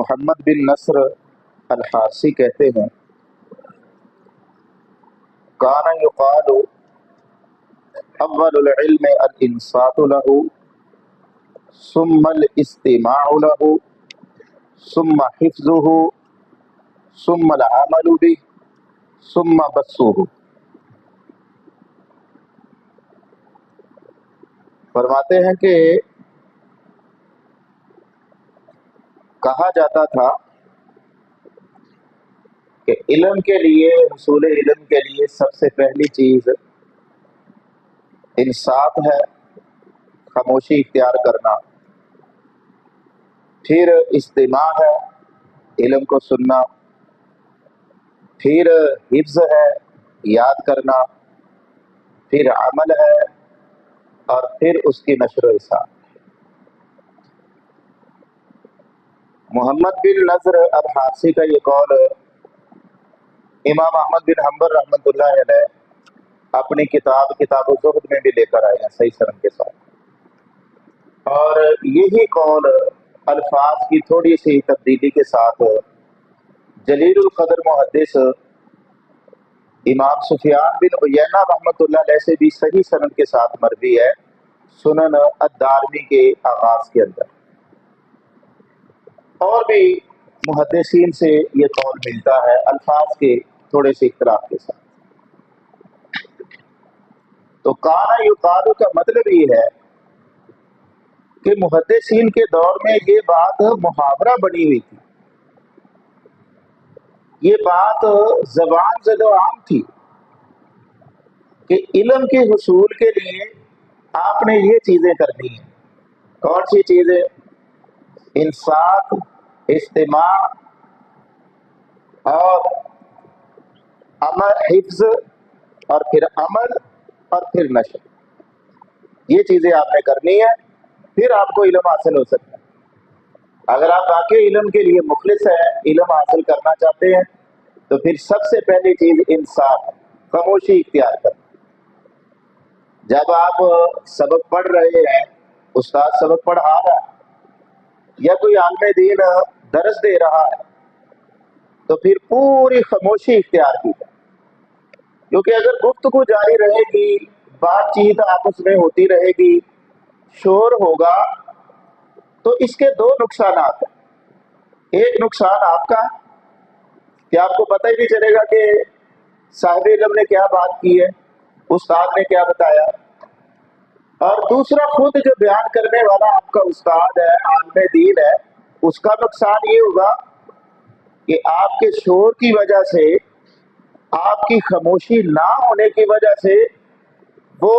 محمد بن نصر الحارثی کہتے ہیں کان یقال اول العلم الانصات له ثم الاستماع له ثم حفظه ثم العمل به ثم بثه۔ فرماتے ہیں کہ کہا جاتا تھا کہ علم کے لیے، حصول علم کے لیے سب سے پہلی چیز انصات ہے، خاموشی اختیار کرنا، پھر استماع ہے، علم کو سننا، پھر حفظ ہے، یاد کرنا، پھر عمل ہے، اور پھر اس کی نشر و اشاعت۔ محمد بن نصر الحارثی کا یہ قول امام احمد بن حنبل رحمۃ اللہ علیہ اپنی کتاب الزہد میں بھی لے کر آئے ہیں صحیح سند کے ساتھ، اور یہی قول الفاظ کی تھوڑی سی تبدیلی کے ساتھ جلیل القدر محدث امام سفیان بن عیینہ رحمۃ اللہ علیہ سے بھی صحیح سند کے ساتھ مروی ہے سنن الدارمی کے آغاز کے اندر، اور بھی محدثین سے یہ قول ملتا ہے الفاظ کے تھوڑے سے اختلاف کے ساتھ۔ تو کانا یقال کا مطلب یہ ہے کہ محدثین کے دور میں یہ بات محاورہ بنی ہوئی تھی، یہ بات زبان زد و عام تھی کہ علم کے حصول کے لیے آپ نے یہ چیزیں کرنی ہیں۔ کون سی چیزیں؟ انصات، استماع، اور عمل، حفظ، اور پھر عمل، اور پھر نشر۔ یہ چیزیں آپ نے کرنی ہے، پھر آپ کو علم حاصل ہو سکتا ہے۔ اگر آپ واقعی علم کے لیے مخلص ہیں، علم حاصل کرنا چاہتے ہیں، تو پھر سب سے پہلی چیز انصات، خاموشی اختیار کرنا۔ جب آپ سبق پڑھ رہے ہیں، استاد سبق پڑھا رہا ہے یا کوئی عالم دین درس دے رہا ہے، تو پھر پوری خاموشی اختیار کی جائے، کیونکہ اگر گفتگو جاری رہے گی، بات چیت آپس میں ہوتی رہے گی، شور ہوگا، تو اس کے دو نقصانات ہیں۔ ایک نقصان آپ کا کہ آپ کو پتہ ہی نہیں چلے گا کہ صاحب علم نے کیا بات کی ہے، استاد نے کیا بتایا، اور دوسرا خود جو بیان کرنے والا آپ کا استاد ہے، عالم دین ہے، اس کا نقصان یہ ہوگا کہ آپ کے شور کی وجہ سے، آپ کی خاموشی نہ ہونے کی وجہ سے وہ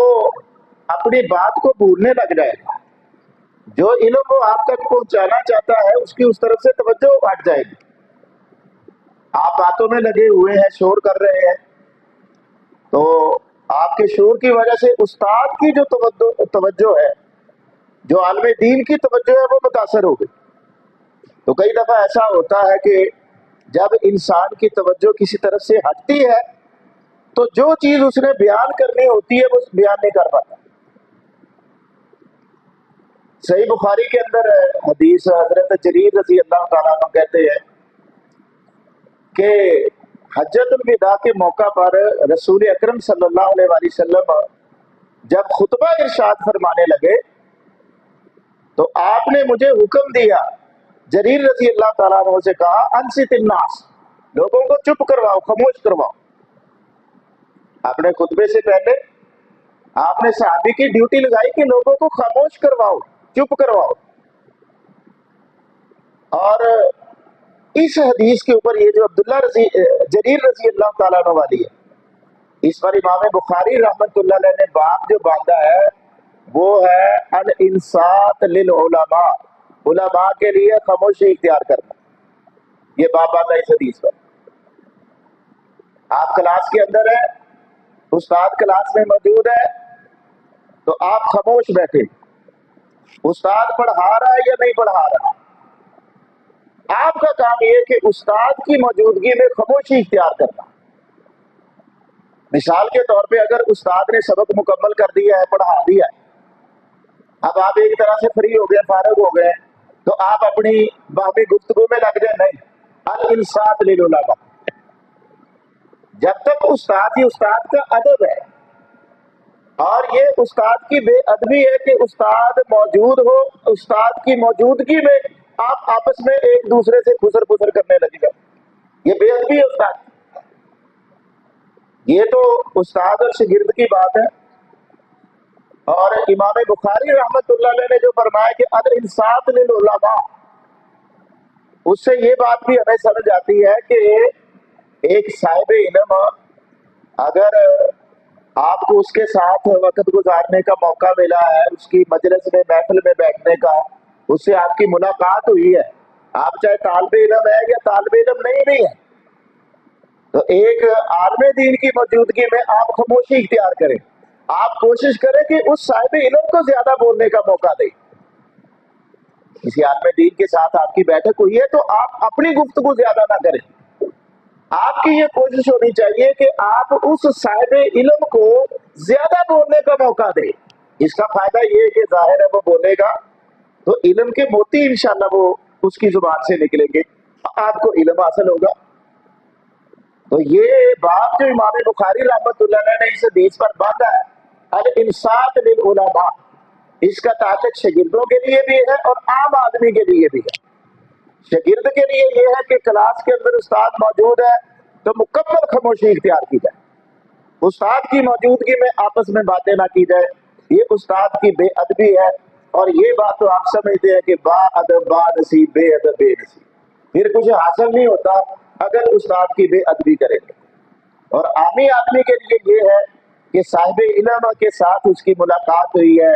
اپنی بات کو بھولنے لگ جائے گا۔ جو علم وہ آپ تک پہنچانا چاہتا ہے اس کی اس طرف سے توجہ ہٹ جائے گی۔ آپ باتوں میں لگے ہوئے ہیں، شور کر رہے ہیں، تو آپ کے شور کی وجہ سے استاد کی جو توجہ ہے، جو عالم دین کی توجہ ہے، وہ متاثر ہو گئی۔ تو کئی دفعہ ایسا ہوتا ہے کہ جب انسان کی توجہ کسی طرف سے ہٹتی ہے تو جو چیز اس نے بیان کرنی ہوتی ہے وہ بیان نہیں کر پاتا۔ صحیح بخاری کے اندر حدیث حضرت جریر رضی اللہ تعالیٰ عنہ کہتے ہیں کہ حجۃ الوداع کے موقع پر رسول اکرم صلی اللہ علیہ وآلہ وسلم جب خطبہ ارشاد فرمانے لگے تو آپ نے مجھے حکم دیا، جریر رضی اللہ تعالیٰ عنہ سے کہا انصت الناس، لوگوں کو چپ کرواؤ، خاموش کرواؤ۔ آپ نے خطبے سے پہلے آپ نے صحابی کی ڈیوٹی لگائی کہ لوگوں کو خاموش کرواؤ، چپ کرواؤ۔ اور اس حدیث کے اوپر یہ جو جریر رضی اللہ تعالیٰ عنہ والی ہے، اس پر امام بخاری رحمۃ اللہ علیہ نے باب جو باندھا ہے وہ ہے الانصات للعلماء، علماء کے لیے خاموشی اختیار کرنا۔ یہ باب باندھا اس حدیث پر۔ آپ کلاس کے اندر ہیں، استاد کلاس میں موجود ہے، تو آپ خاموش بیٹھے، استاد پڑھا رہا ہے یا نہیں پڑھا رہا، آپ کا کام یہ کہ استاد کی موجودگی میں خاموشی اختیار کرنا۔ مثال کے طور پہ اگر استاد نے سبق مکمل کر دیا ہے، پڑھا دیا ہے، اب آپ ایک طرح سے فری ہو گئے، فارغ ہو گئے، تو آپ اپنی باہمی گفتگو میں لگ جائیں، نہیں، الانصات للعلماء. جب تک استاد ہی استاد کا ادب ہے، اور یہ استاد کی بے ادبی ہے کہ استاد موجود ہو، استاد کی موجودگی میں آپ آپس میں ایک دوسرے سے خسر پسر کرنے لگے گا، یہ بے ادبی ہے استاد. یہ تو استاد اور شاگرد کی بات ہے. اور امام بخاری رحمت اللہ علیہ نے جو فرمایا کہ الانصات للعلماء، اس سے یہ بات بھی ہمیں سمجھ آتی ہے کہ ایک صاحب علم اگر آپ کو اس کے ساتھ وقت گزارنے کا موقع ملا ہے، اس کی مجلس میں محفل میں بیٹھنے کا، اس سے آپ کی ملاقات ہوئی ہے، آپ چاہے طالب علم ہے یا طالب علم نہیں بھی ہے، تو ایک عالم دین کی موجودگی میں آپ خاموشی اختیار کریں. آپ کوشش کریں کہ اس صاحب علم کو زیادہ بولنے کا موقع دیں. کسی عالم دین کے ساتھ آپ کی بیٹھک ہوئی ہے تو آپ اپنی گفتگو زیادہ نہ کریں. آپ کی یہ کوشش ہونی چاہیے کہ آپ اس صاحب علم کو زیادہ بولنے کا موقع دیں. اس کا فائدہ یہ ہے کہ ظاہر ہے وہ بولے گا تو علم کے موتی انشاءاللہ وہ اس کی زبان سے نکلیں گے، آپ کو علم حاصل ہوگا. تو یہ بات جو امام بخاری رحمت اللہ علیہ نے اس حدیث پر باندھا ہے، الانصات للعلماء، اس کا تعلق شاگردوں کے لیے بھی ہے اور عام آدمی کے لیے بھی ہے. شاگرد کے لیے یہ ہے کہ کلاس کے اندر استاد موجود ہے تو مکمل خاموشی اختیار کی جائے، استاد کی موجودگی میں آپس میں باتیں نہ کی جائے، یہ استاد کی بے ادبی ہے. اور یہ بات تو آپ سمجھتے ہیں کہ با ادب با نصیب، بے ادب بے نصیب، پھر کچھ حاصل نہیں ہوتا اگر استاد کی بے ادبی کریں گے. اور عامی آدمی کے لیے یہ ہے کہ صاحب علم کے ساتھ اس کی ملاقات ہوئی ہے،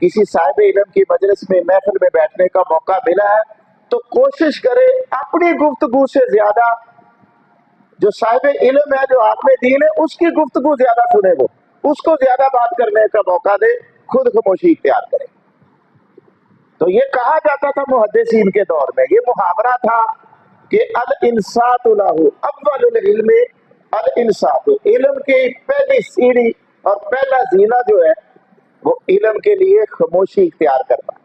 کسی صاحب علم کی مجلس میں محفل میں بیٹھنے کا موقع ملا ہے، تو کوشش کرے اپنی گفتگو سے زیادہ جو صاحب علم ہے، جو عالم دین ہے، اس کی گفتگو زیادہ سنے، وہ اس کو زیادہ بات کرنے کا موقع دے، خود خاموشی اختیار کرے. تو یہ کہا جاتا تھا محدثین کے دور میں، یہ محاورہ تھا کہ الانصات لہ اول العلم الانصات، علم کی پہلی سیڑھی اور پہلا زینہ جو ہے وہ علم کے لیے خاموشی اختیار کرنا.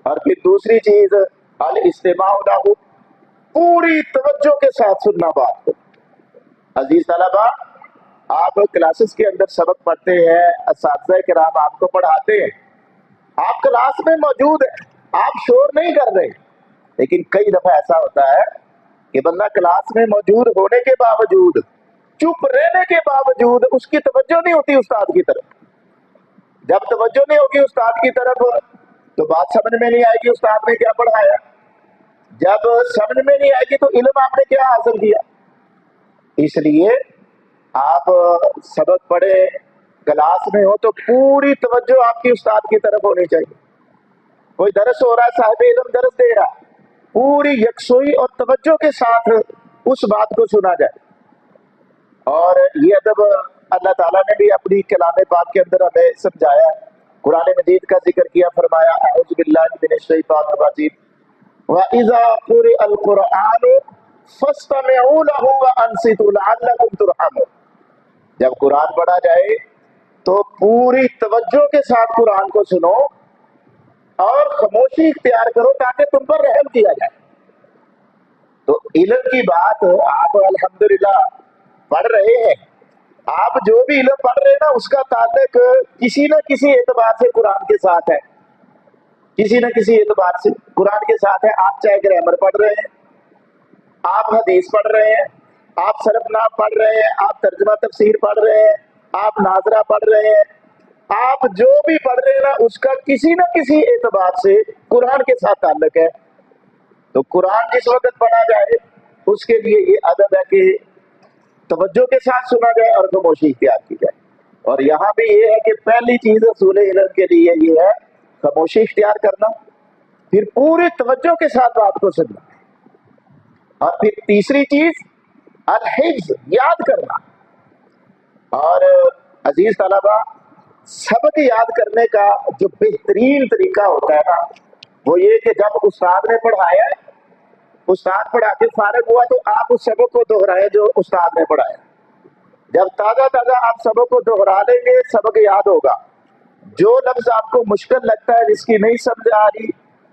اور پھر دوسری چیز الاستماع لہ، پوری توجہ کے ساتھ سننا بات کو. عزیز طلبہ، آپ کلاسز کے اندر سبق پڑھتے ہیں، اساتذہ کرام آپ کو پڑھاتے ہیں، آپ کلاس میں موجود ہیں، آپ شور نہیں کر رہے، لیکن کئی دفعہ ایسا ہوتا ہے کہ بندہ کلاس میں موجود ہونے کے باوجود، چپ رہنے کے باوجود اس کی توجہ نہیں ہوتی استاد کی طرف. جب توجہ نہیں ہوگی استاد کی طرف تو بات سمجھ میں نہیں آئے گی استاد نے کیا پڑھایا. جب سمجھ میں نہیں آئے گی تو علم آپ نے کیا حاصل کیا. اس لیے آپ سبق پڑھے کلاس میں ہو تو پوری توجہ آپ کی استاد کی طرف ہونی چاہیے. کوئی درس ہو رہا ہے، صاحب علم درس دے رہا ہے، پوری یکسوئی اور توجہ کے ساتھ اس بات کو سنا جائے. اور یہ ادب اللہ تعالیٰ نے بھی اپنی کلام پاک کے اندر ہمیں سمجھایا ہے. قرآن مجید کا ذکر کیا، فرمایا اعوذ باللہ من الشیطان الرجیم وَإِذَا قُرِئَ الْقُرْآنُ فَاسْتَمِعُوا لَهُ وَأَنصِتُوا لَعَلَّكُمْ تُرْحَمُونَ. جب قرآن پڑھا جائے تو پوری توجہ کے ساتھ قرآن کو سنو اور خاموشی اختیار کرو تاکہ تم پر رحم کیا جائے. تو علم کی بات آپ الحمدللہ پڑھ رہے ہیں، آپ جو بھی علم پڑھ رہے ہیں نا، اس کا تعلق کسی نہ کسی اعتبار سے قرآن کے ساتھ ہے، کسی نہ کسی اعتبار سے قرآن کے ساتھ ہے. آپ چاہے گرامر پڑھ رہے ہیں، آپ حدیث پڑھ رہے ہیں، آپ صرف نحو پڑھ رہے ہیں، آپ ترجمہ تفسیر پڑھ رہے ہیں، آپ ناظرہ پڑھ رہے ہیں، آپ جو بھی پڑھ رہے ہیں نا، اس کا کسی نہ کسی اعتبار سے قرآن کے ساتھ تعلق ہے. تو قرآن جس وقت پڑھا جائے اس کے لیے یہ ادب ہے کہ توجہ کے ساتھ سنا جائے اور خاموشی اختیار کی جائے. اور یہاں بھی یہ ہے کہ پہلی چیز اصول علم کے لیے یہ ہے خاموشی اختیار کرنا، پھر پوری توجہ کے ساتھ بات کو سننا، اور پھر تیسری چیز الحفظ، یاد کرنا. اور عزیز طلبہ، سبق یاد کرنے کا جو بہترین طریقہ ہوتا ہے نا، وہ یہ کہ جب استاد نے پڑھایا، استاد پڑھا کے فارغ ہوا تو آپ اس سبق کو دوہرائیں جو استاد نے پڑھایا. جب تازہ تازہ آپ سبق کو دوہرا لیں گے، سبق یاد ہوگا. جو لفظ آپ کو مشکل لگتا ہے، جس کی نہیں سمجھ آ رہی،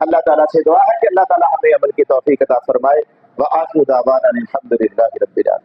اللہ تعالیٰ سے دعا ہے کہ اللہ تعالیٰ ہمیں عمل کی توفیق عطا فرمائے۔ وآخر دعوانا الحمد للہ رب العالمین۔